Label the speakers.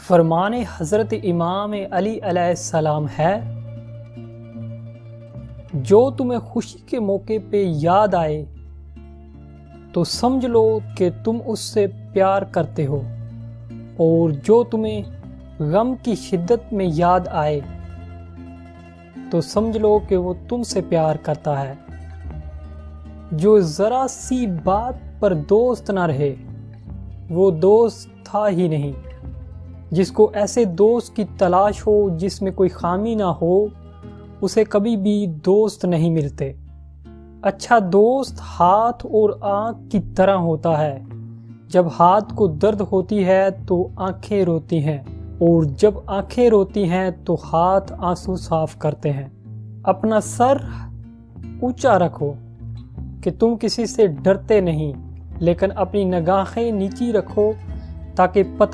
Speaker 1: فرمان حضرت امام علی علیہ السلام ہے، جو تمہیں خوشی کے موقع پہ یاد آئے تو سمجھ لو کہ تم اس سے پیار کرتے ہو، اور جو تمہیں غم کی شدت میں یاد آئے تو سمجھ لو کہ وہ تم سے پیار کرتا ہے۔ جو ذرا سی بات پر دوست نہ رہے وہ دوست تھا ہی نہیں۔ جس کو ایسے دوست کی تلاش ہو جس میں کوئی خامی نہ ہو، اسے کبھی بھی دوست نہیں ملتے۔ اچھا دوست ہاتھ اور آنکھ کی طرح ہوتا ہے، جب ہاتھ کو درد ہوتی ہے تو آنکھیں روتی ہیں، اور جب آنکھیں روتی ہیں تو ہاتھ آنسو صاف کرتے ہیں۔ اپنا سر اونچا رکھو کہ تم کسی سے ڈرتے نہیں، لیکن اپنی نگاہیں نیچی رکھو تاکہ پتہ